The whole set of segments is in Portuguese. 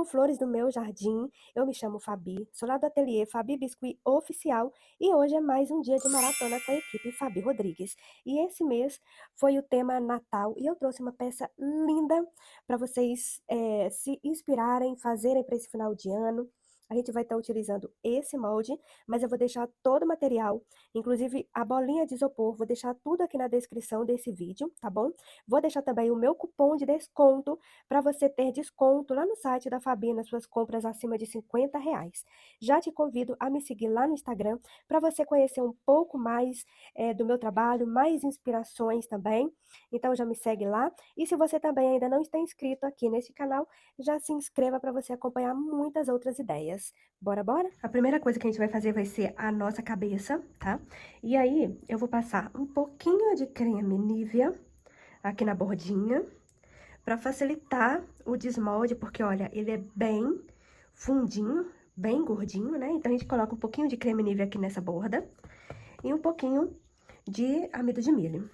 com flores do meu jardim. Eu me chamo Fabi, sou lá do ateliê Fabi Biscuit Oficial e hoje é mais um dia de maratona com a equipe Fabi Rodrigues. E esse mês foi o tema Natal e eu trouxe uma peça linda para vocês se inspirarem, fazerem para esse final de ano. A gente vai estar utilizando esse molde, mas eu vou deixar todo o material, inclusive a bolinha de isopor, vou deixar tudo aqui na descrição desse vídeo, tá bom? Vou deixar também o meu cupom de desconto para você ter desconto lá no site da Fabi nas suas compras acima de R$ 50. Já te convido a me seguir lá no Instagram para você conhecer um pouco mais do meu trabalho, mais inspirações também. Então já me segue lá. E se você também ainda não está inscrito aqui nesse canal, já se inscreva para você acompanhar muitas outras ideias. Bora, bora? A primeira coisa que a gente vai fazer vai ser a nossa cabeça, tá? E aí eu vou passar um pouquinho de creme Nivea aqui na bordinha, para facilitar o desmolde, porque olha, ele é bem fundinho, bem gordinho, né? Então a gente coloca um pouquinho de creme Nivea aqui nessa borda e um pouquinho de amido de milho.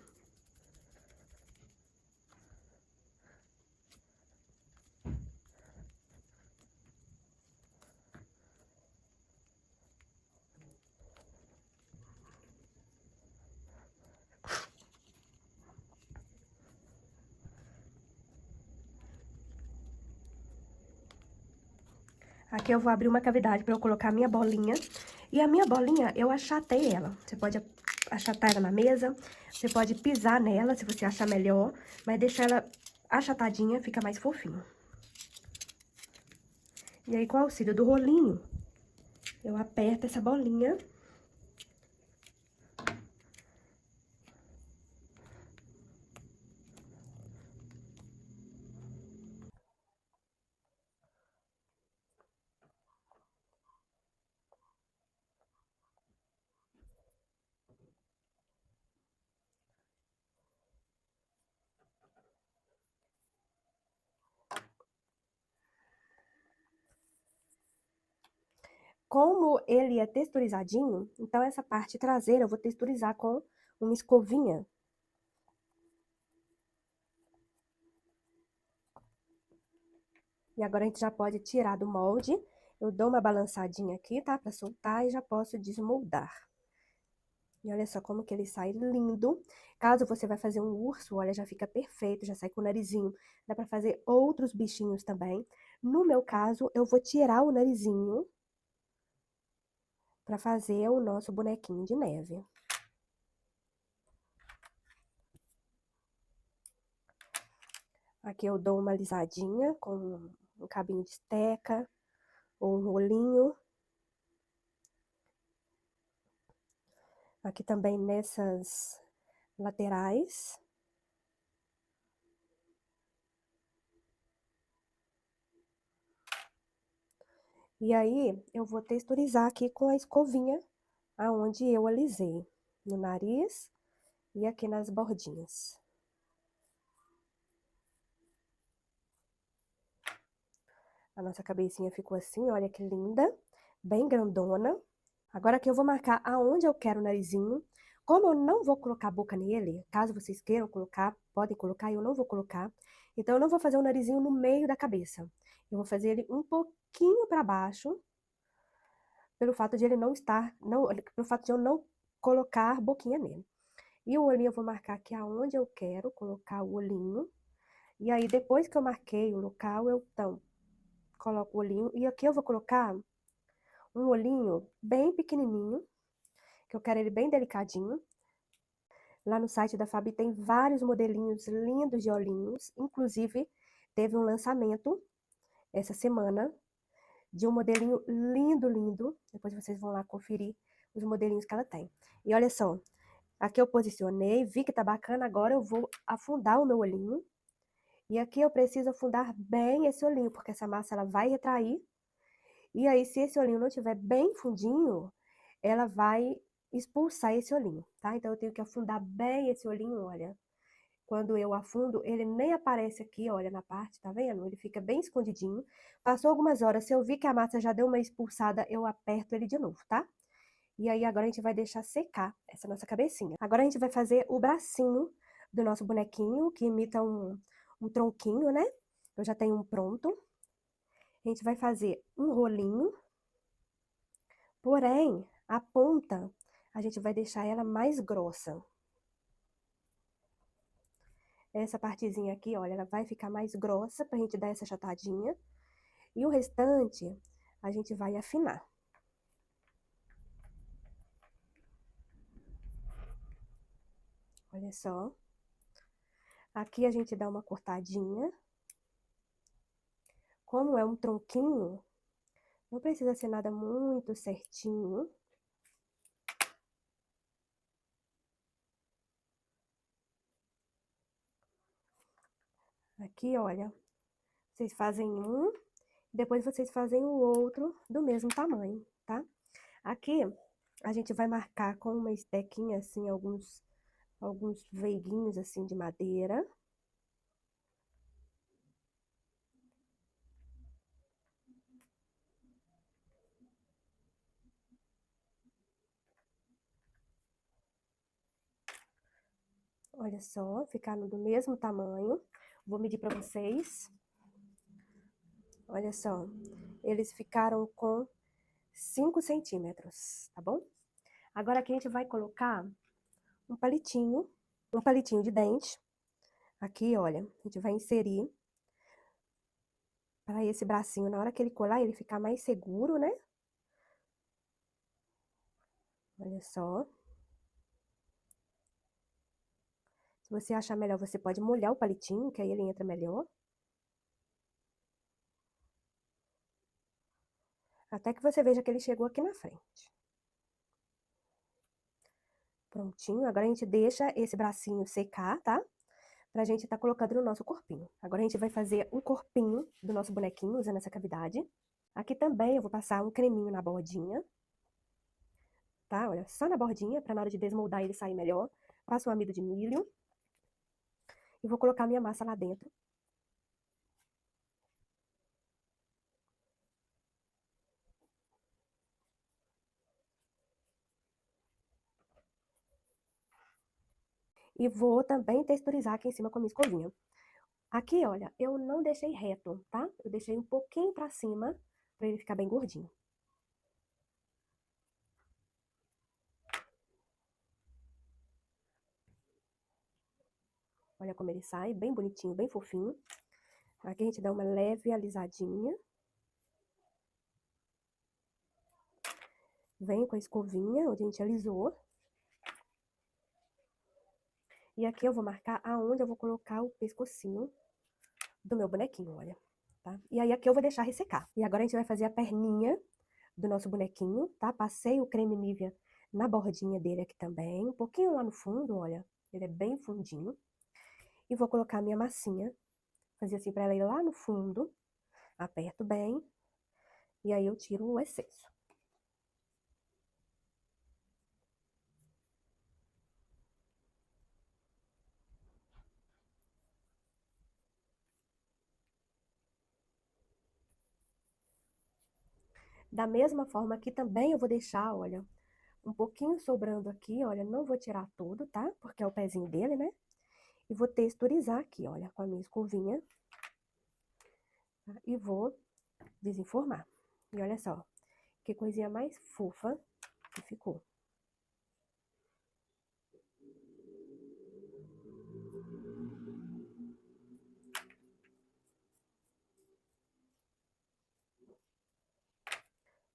Aqui eu vou abrir uma cavidade para eu colocar a minha bolinha. E a minha bolinha, eu achatei ela. Você pode achatar ela na mesa, você pode pisar nela, se você achar melhor. Mas deixar ela achatadinha, fica mais fofinho. E aí, com o auxílio do rolinho, eu aperto essa bolinha. Como ele é texturizadinho, então essa parte traseira eu vou texturizar com uma escovinha. E agora a gente já pode tirar do molde. Eu dou uma balançadinha aqui, tá? Pra soltar e já posso desmoldar. E olha só como que ele sai lindo. Caso você vai fazer um urso, olha, já fica perfeito, já sai com o narizinho. Dá pra fazer outros bichinhos também. No meu caso, eu vou tirar o narizinho pra fazer o nosso bonequinho de neve. Aqui eu dou uma alisadinha com um cabinho de esteca ou um rolinho. Aqui também nessas laterais. E aí, eu vou texturizar aqui com a escovinha, aonde eu alisei. No nariz e aqui nas bordinhas. A nossa cabecinha ficou assim, olha que linda, bem grandona. Agora aqui eu vou marcar aonde eu quero o narizinho. Como eu não vou colocar a boca nele, caso vocês queiram colocar, podem colocar, eu não vou colocar. Então, eu não vou fazer o narizinho no meio da cabeça. Eu vou fazer ele um pouquinho para baixo, pelo fato de ele não estar, pelo fato de eu não colocar boquinha nele. E o olhinho eu vou marcar aqui aonde eu quero colocar o olhinho. E aí, depois que eu marquei o local, eu, então, coloco o olhinho. E aqui eu vou colocar um olhinho bem pequenininho, que eu quero ele bem delicadinho. Lá no site da Fabi tem vários modelinhos lindos de olhinhos. Inclusive, teve um lançamento essa semana de um modelinho lindo, lindo. Depois vocês vão lá conferir os modelinhos que ela tem. E olha só, aqui eu posicionei, vi que tá bacana, agora eu vou afundar o meu olhinho. E aqui eu preciso afundar bem esse olhinho, porque essa massa ela vai retrair. E aí, se esse olhinho não estiver bem fundinho, ela vai expulsar esse olhinho, tá? Então, eu tenho que afundar bem esse olhinho, olha. Quando eu afundo, ele nem aparece aqui, olha, na parte, tá vendo? Ele fica bem escondidinho. Passou algumas horas, se eu vi que a massa já deu uma expulsada, eu aperto ele de novo, tá? E aí, agora a gente vai deixar secar essa nossa cabecinha. Agora a gente vai fazer o bracinho do nosso bonequinho, que imita um tronquinho, né? Eu já tenho um pronto. A gente vai fazer um rolinho, porém, a ponta, a gente vai deixar ela mais grossa. Essa partezinha aqui, olha, ela vai ficar mais grossa pra gente dar essa achatadinha. E o restante, a gente vai afinar. Olha só. Aqui a gente dá uma cortadinha. Como é um tronquinho, não precisa ser nada muito certinho. Aqui, olha, vocês fazem um, depois vocês fazem o outro do mesmo tamanho, tá? Aqui, a gente vai marcar com uma estequinha, assim, alguns veiguinhos, assim, de madeira. Olha só, ficaram do mesmo tamanho. Vou medir pra vocês. Olha só, eles ficaram com 5 centímetros, tá bom? Agora aqui a gente vai colocar um palitinho de dente. Aqui, olha, a gente vai inserir para esse bracinho, na hora que ele colar, ele ficar mais seguro, né? Olha só. Se você achar melhor, você pode molhar o palitinho, que aí ele entra melhor. Até que você veja que ele chegou aqui na frente. Prontinho, agora a gente deixa esse bracinho secar, tá? Pra gente tá colocando no nosso corpinho. Agora a gente vai fazer um corpinho do nosso bonequinho, usando essa cavidade. Aqui também eu vou passar um creminho na bordinha, tá? Olha, só na bordinha, pra na hora de desmoldar ele sair melhor. Passo um amido de milho. E vou colocar minha massa lá dentro. E vou também texturizar aqui em cima com a minha escovinha. Aqui, olha, eu não deixei reto, tá? Eu deixei um pouquinho pra cima, pra ele ficar bem gordinho. Olha como ele sai, bem bonitinho, bem fofinho. Aqui a gente dá uma leve alisadinha. Vem com a escovinha, onde a gente alisou. E aqui eu vou marcar aonde eu vou colocar o pescocinho do meu bonequinho, olha. Tá? E aí aqui eu vou deixar ressecar. E agora a gente vai fazer a perninha do nosso bonequinho, tá? Passei o creme Nivea na bordinha dele aqui também, um pouquinho lá no fundo, olha. Ele é bem fundinho. E vou colocar a minha massinha, fazer assim pra ela ir lá no fundo. Aperto bem. E aí eu tiro o excesso. Da mesma forma aqui também eu vou deixar, olha, um pouquinho sobrando aqui, olha, não vou tirar tudo, tá? Porque é o pezinho dele, né? E vou texturizar aqui, olha, com a minha escovinha. Tá? E vou desenformar. E olha só, que coisinha mais fofa que ficou.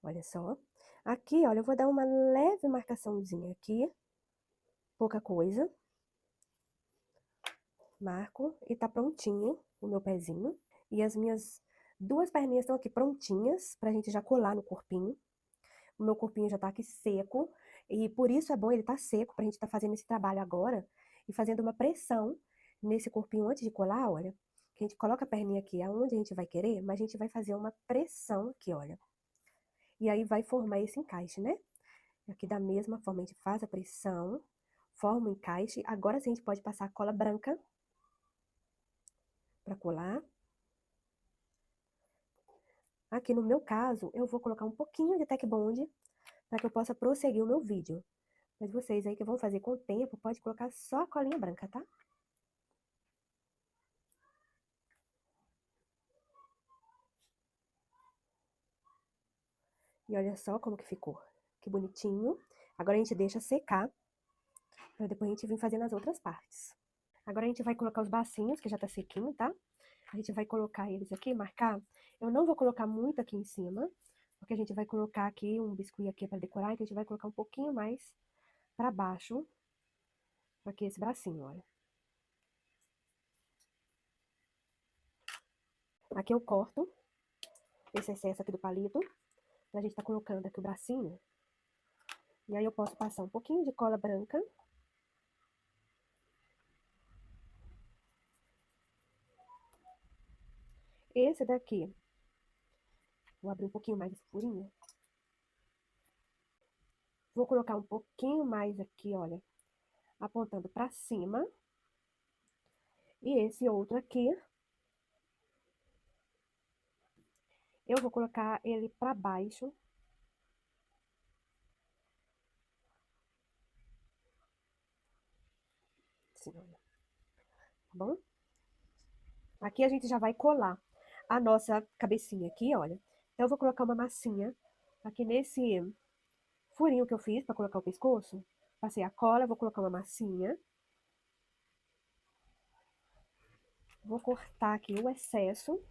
Olha só. Aqui, olha, eu vou dar uma leve marcaçãozinha aqui. Pouca coisa. Marco e tá prontinho o meu pezinho. E as minhas duas perninhas estão aqui prontinhas pra gente já colar no corpinho. O meu corpinho já tá aqui seco. E por isso é bom ele tá seco pra gente tá fazendo esse trabalho agora. E fazendo uma pressão nesse corpinho antes de colar, olha. Que a gente coloca a perninha aqui aonde a gente vai querer, mas a gente vai fazer uma pressão aqui, olha. E aí vai formar esse encaixe, né? Aqui da mesma forma a gente faz a pressão, forma o encaixe. Agora sim a gente pode passar cola branca para colar. Aqui no meu caso, eu vou colocar um pouquinho de Tec Bond para que eu possa prosseguir o meu vídeo. Mas vocês aí que vão fazer com o tempo, pode colocar só a colinha branca, tá? E olha só como que ficou. Que bonitinho. Agora a gente deixa secar, pra depois a gente vir fazendo as outras partes. Agora a gente vai colocar os bacinhos, que já tá sequinho, tá? A gente vai colocar eles aqui, marcar. Eu não vou colocar muito aqui em cima, porque a gente vai colocar aqui um biscuit aqui pra decorar, então a gente vai colocar um pouquinho mais pra baixo, aqui esse bracinho, olha. Aqui eu corto esse excesso aqui do palito, pra gente tá colocando aqui o bracinho. E aí eu posso passar um pouquinho de cola branca. Esse daqui, vou abrir um pouquinho mais esse furinho. Vou colocar um pouquinho mais aqui, olha, apontando pra cima. E esse outro aqui, eu vou colocar ele pra baixo. Assim, olha. Tá bom? Aqui a gente já vai colar a nossa cabecinha aqui, olha. Então, eu vou colocar uma massinha aqui nesse furinho que eu fiz pra colocar o pescoço. Passei a cola, vou colocar uma massinha. Vou cortar aqui o excesso.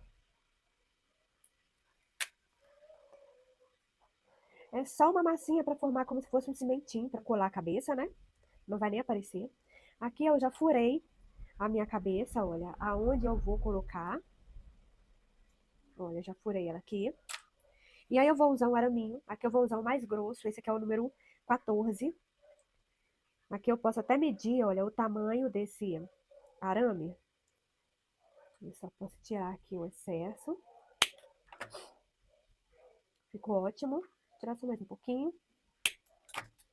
É só uma massinha pra formar como se fosse um cimentinho pra colar a cabeça, né? Não vai nem aparecer. Aqui eu já furei a minha cabeça, olha, aonde eu vou colocar. Olha, já furei ela aqui. E aí eu vou usar um araminho. Aqui eu vou usar o mais grosso. Esse aqui é o número 14. Aqui eu posso até medir, olha, o tamanho desse arame. Eu só posso tirar aqui o excesso. Ficou ótimo. Vou tirar só mais um pouquinho,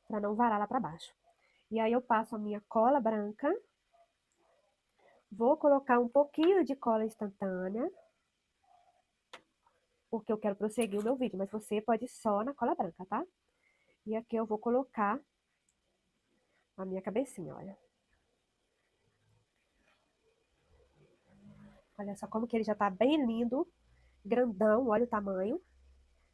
para não varar lá para baixo. E aí eu passo a minha cola branca. Vou colocar um pouquinho de cola instantânea, porque eu quero prosseguir o meu vídeo, mas você pode ir só na cola branca, tá? E aqui eu vou colocar a minha cabecinha, olha. Olha só como que ele já tá bem lindo, grandão, olha o tamanho,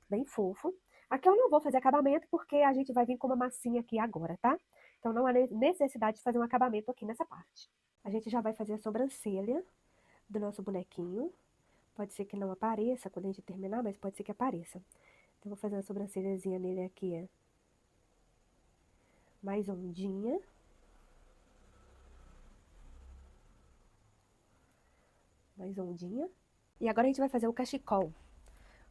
bem fofo. Aqui eu não vou fazer acabamento porque a gente vai vir com uma massinha aqui agora, tá? Então não há necessidade de fazer um acabamento aqui nessa parte. A gente já vai fazer a sobrancelha do nosso bonequinho. Pode ser que não apareça quando a gente terminar, mas pode ser que apareça. Então, vou fazer uma sobrancelhazinha nele aqui, mais ondinha. Mais ondinha. E agora a gente vai fazer o cachecol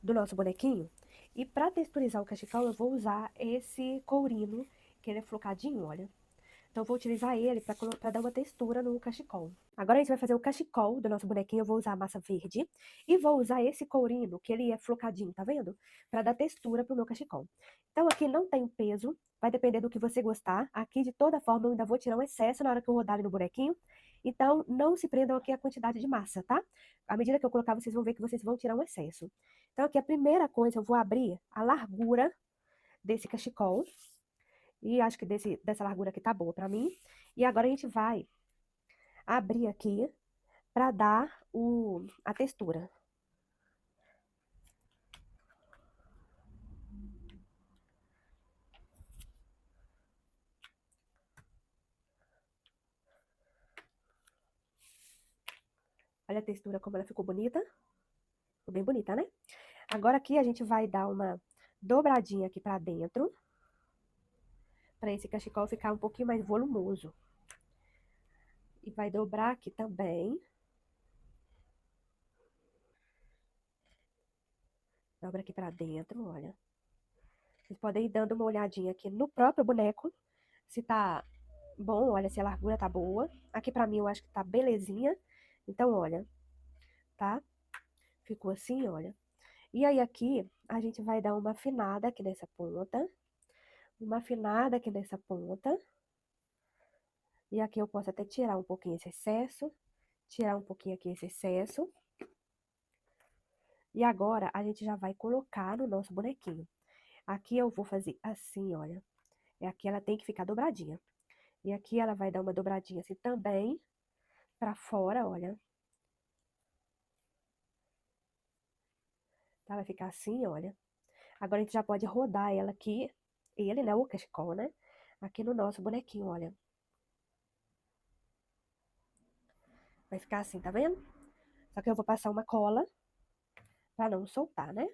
do nosso bonequinho. E pra texturizar o cachecol, eu vou usar esse courino, que ele é flocadinho, olha. Então, eu vou utilizar ele pra dar uma textura no cachecol. Agora, a gente vai fazer o cachecol do nosso bonequinho. Eu vou usar a massa verde e vou usar esse courino, que ele é flocadinho, tá vendo? Pra dar textura pro meu cachecol. Então, aqui não tem peso, vai depender do que você gostar. Aqui, de toda forma, eu ainda vou tirar um excesso na hora que eu rodar ele no bonequinho. Então, não se prendam aqui a quantidade de massa, tá? À medida que eu colocar, vocês vão ver que vocês vão tirar um excesso. Então, aqui a primeira coisa, eu vou abrir a largura desse cachecol. E acho que dessa largura aqui tá boa pra mim. E agora a gente vai abrir aqui pra dar a textura. Olha a textura como ela ficou bonita. Ficou bem bonita, né? Agora aqui a gente vai dar uma dobradinha aqui pra dentro. Pra esse cachecol ficar um pouquinho mais volumoso. E vai dobrar aqui também. Dobra aqui pra dentro, olha. Vocês podem ir dando uma olhadinha aqui no próprio boneco. Se tá bom, olha, se a largura tá boa. Aqui pra mim eu acho que tá belezinha. Então, olha, tá? Ficou assim, olha. E aí aqui a gente vai dar uma afinada aqui nessa ponta. Uma afinada aqui nessa ponta. E aqui eu posso até tirar um pouquinho esse excesso. Tirar um pouquinho aqui esse excesso. E agora a gente já vai colocar no nosso bonequinho. Aqui eu vou fazer assim, olha. E aqui ela tem que ficar dobradinha. E aqui ela vai dar uma dobradinha assim também, pra fora, olha. Tá? Vai ficar assim, olha. Agora a gente já pode rodar ela aqui, ele, né, o cachecol, né? Aqui no nosso bonequinho, olha. Vai ficar assim, tá vendo? Só que eu vou passar uma cola pra não soltar, né?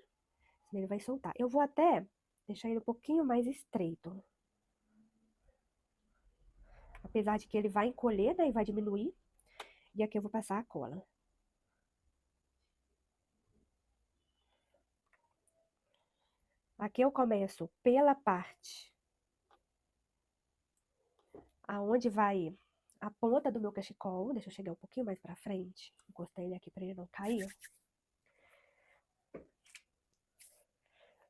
Senão ele vai soltar. Eu vou até deixar ele um pouquinho mais estreito. Apesar de que ele vai encolher, né, e vai diminuir. E aqui eu vou passar a cola. Aqui eu começo pela parte aonde vai a ponta do meu cachecol. Deixa eu chegar um pouquinho mais pra frente. Encostei ele aqui pra ele não cair.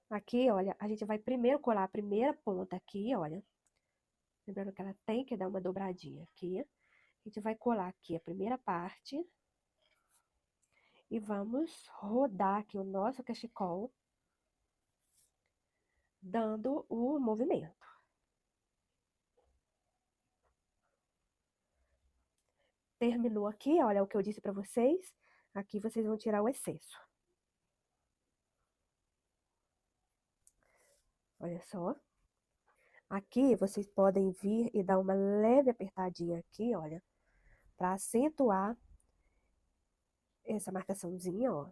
Aqui, olha, a gente vai primeiro colar a primeira ponta aqui, olha. Lembrando que ela tem que dar uma dobradinha aqui. A gente vai colar aqui a primeira parte. E vamos rodar aqui o nosso cachecol, dando o movimento. Terminou aqui, olha o que eu disse pra vocês. Aqui vocês vão tirar o excesso. Olha só. Aqui vocês podem vir e dar uma leve apertadinha aqui, olha, pra acentuar essa marcaçãozinha, ó.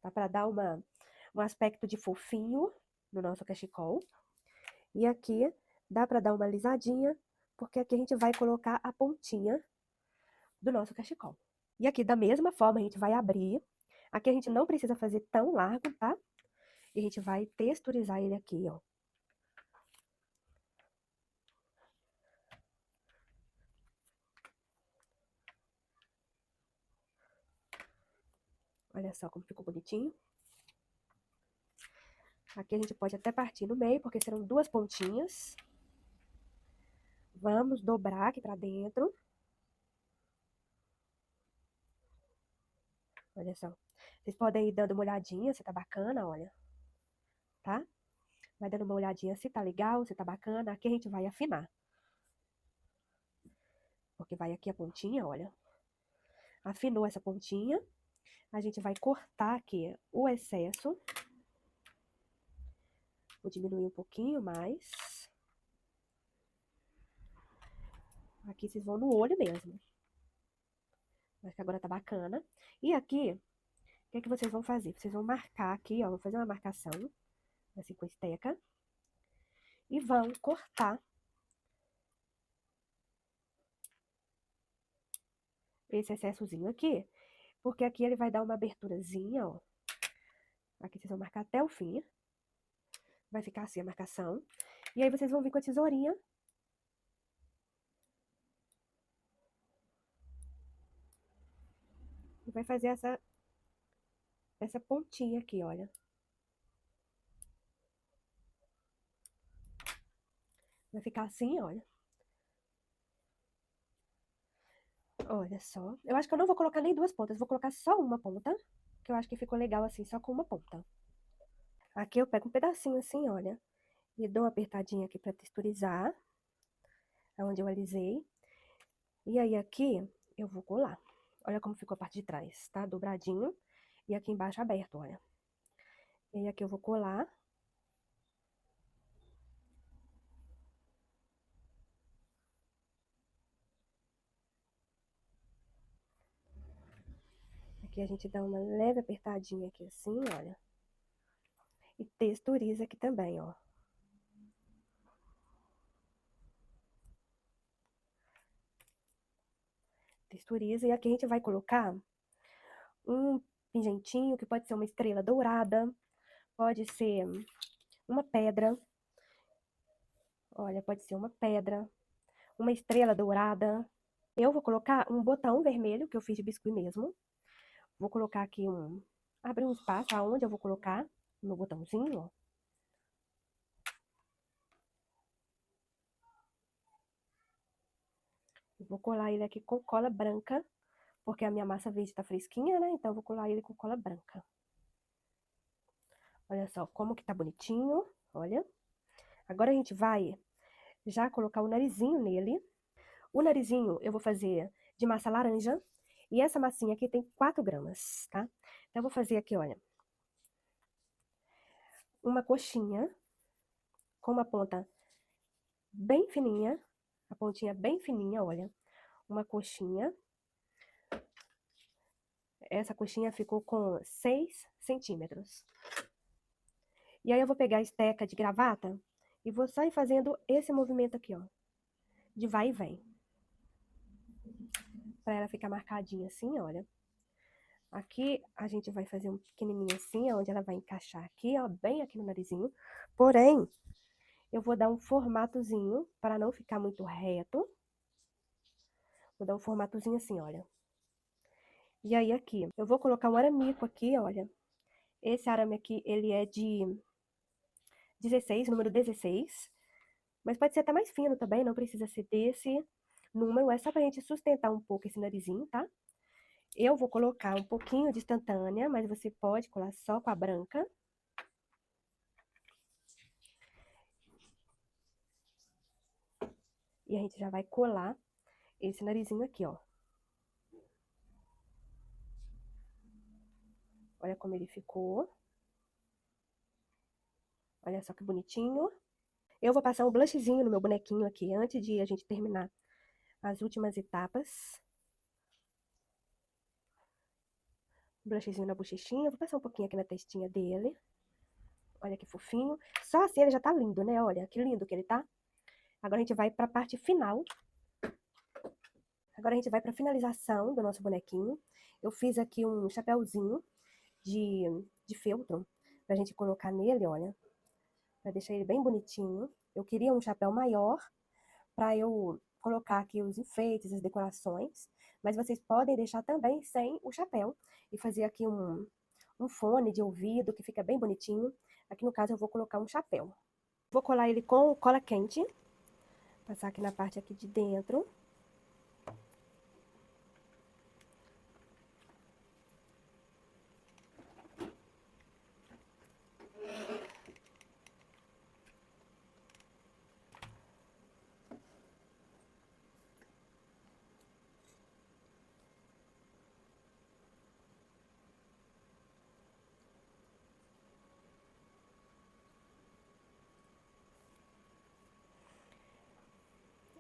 Tá pra dar um aspecto de fofinho no nosso cachecol. E aqui dá pra dar uma alisadinha, porque aqui a gente vai colocar a pontinha do nosso cachecol. E aqui, da mesma forma, a gente vai abrir. Aqui a gente não precisa fazer tão largo, tá? E a gente vai texturizar ele aqui, ó. Olha só como ficou bonitinho. Aqui a gente pode até partir no meio, porque serão duas pontinhas. Vamos dobrar aqui pra dentro. Olha só. Vocês podem ir dando uma olhadinha se tá bacana, olha. Tá? Vai dando uma olhadinha se tá legal, se tá bacana. Aqui a gente vai afinar. Porque vai aqui a pontinha, olha. Afinou essa pontinha. A gente vai cortar aqui o excesso. Vou diminuir um pouquinho mais. Aqui vocês vão no olho mesmo. Acho que agora tá bacana. E aqui, o que é que vocês vão fazer? Vocês vão marcar aqui, ó. Vou fazer uma marcação, assim, com esteca. E vão cortar esse excessozinho aqui. Porque aqui ele vai dar uma aberturazinha, ó. Aqui vocês vão marcar até o fim. Vai ficar assim a marcação. E aí vocês vão vir com a tesourinha. E vai fazer essa pontinha aqui, olha. Vai ficar assim, olha. Olha só. Eu acho que eu não vou colocar nem duas pontas. Vou colocar só uma ponta. Que eu acho que ficou legal assim, só com uma ponta. Aqui eu pego um pedacinho assim, olha. E dou uma apertadinha aqui pra texturizar. Onde eu alisei. E aí aqui eu vou colar. Olha como ficou a parte de trás, tá? Dobradinho. E aqui embaixo aberto, olha. E aí aqui eu vou colar. Aqui a gente dá uma leve apertadinha aqui assim, olha. E texturiza aqui também, ó. Texturiza. E aqui a gente vai colocar um pingentinho, que pode ser uma estrela dourada. Pode ser uma pedra. Olha, pode ser uma pedra. Uma estrela dourada. Eu vou colocar um botão vermelho, que eu fiz de biscuit mesmo. Vou colocar aqui abrir um espaço aonde eu vou colocar o meu botãozinho, ó. Vou colar ele aqui com cola branca, porque a minha massa verde tá fresquinha, né? Então, eu vou colar ele com cola branca. Olha só como que tá bonitinho, olha. Agora a gente vai já colocar o narizinho nele. O narizinho eu vou fazer de massa laranja. E essa massinha aqui tem 4 gramas, tá? Então, eu vou fazer aqui, olha. uma coxinha com uma ponta bem fininha, a pontinha bem fininha, olha. Uma coxinha. Essa coxinha ficou com 6 centímetros. E aí eu vou pegar a esteca de gravata e vou sair fazendo esse movimento aqui, ó. De vai e vem. Pra ela ficar marcadinha assim, olha. Aqui a gente vai fazer um pequenininho assim, onde ela vai encaixar aqui, ó, bem aqui no narizinho. Porém, eu vou dar um formatozinho para não ficar muito reto. Vou dar um formatozinho assim, olha. E aí aqui, eu vou colocar um aramico aqui, olha. Esse arame aqui, ele é de 16, número 16. Mas pode ser até mais fino também, não precisa ser desse número. É só pra gente sustentar um pouco esse narizinho, tá? Eu vou colocar um pouquinho de instantânea, mas você pode colar só com a branca. E a gente já vai colar esse narizinho aqui, ó. Olha como ele ficou. Olha só que bonitinho. Eu vou passar um blushzinho no meu bonequinho aqui, antes de a gente terminar as últimas etapas. Blushzinho na bochechinha. Vou passar um pouquinho aqui na testinha dele. Olha que fofinho. Só assim ele já tá lindo, né? Olha que lindo que ele tá. Agora a gente vai pra parte final. Agora a gente vai pra finalização do nosso bonequinho. Eu fiz aqui um chapéuzinho de feltro pra gente colocar nele, olha. Pra deixar ele bem bonitinho. Eu queria um chapéu maior pra eu colocar aqui os enfeites, as decorações. Mas vocês podem deixar também sem o chapéu. E fazer aqui um fone de ouvido que fica bem bonitinho. Aqui no caso eu vou colocar um chapéu. Vou colar ele com cola quente. Passar aqui na parte aqui de dentro.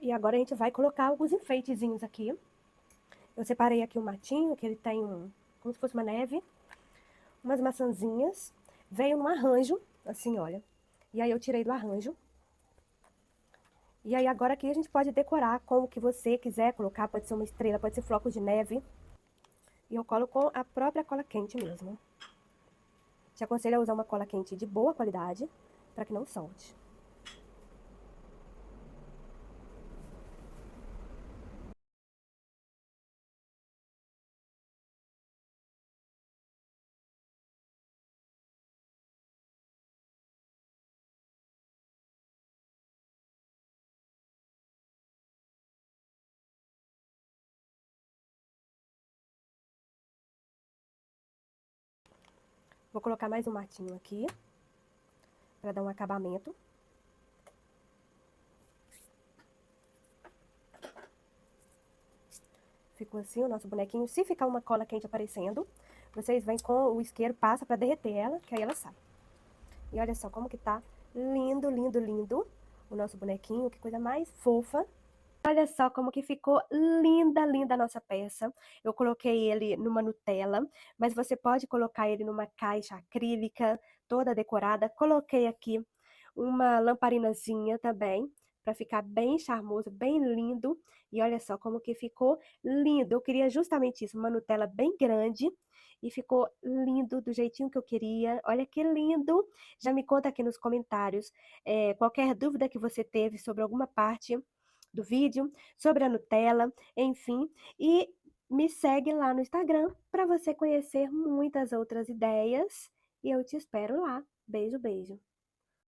E agora a gente vai colocar alguns enfeitezinhos aqui. Eu separei aqui um matinho, que ele tem como se fosse uma neve. Umas maçãzinhas. Veio num arranjo, assim, olha. E aí eu tirei do arranjo. E aí agora aqui a gente pode decorar com o que você quiser colocar. Pode ser uma estrela, pode ser flocos de neve. E eu colo com a própria cola quente mesmo. Te aconselho a usar uma cola quente de boa qualidade, para que não solte. Vou colocar mais um matinho aqui, para dar um acabamento. Ficou assim o nosso bonequinho. Se ficar uma cola quente aparecendo, vocês vêm com o isqueiro, passa para derreter ela, que aí ela sai. E olha só como que tá lindo, lindo, lindo o nosso bonequinho. Que coisa mais fofa. Olha só como que ficou linda, linda a nossa peça. Eu coloquei ele numa Nutella, mas você pode colocar ele numa caixa acrílica, toda decorada. Coloquei aqui uma lamparinazinha também, para ficar bem charmoso, bem lindo. E olha só como que ficou lindo. Eu queria justamente isso, uma Nutella bem grande. E ficou lindo do jeitinho que eu queria. Olha que lindo! Já me conta aqui nos comentários qualquer dúvida que você teve sobre alguma parte do vídeo, sobre a Nutella, enfim. E me segue lá no Instagram para você conhecer muitas outras ideias. E eu te espero lá. Beijo, beijo.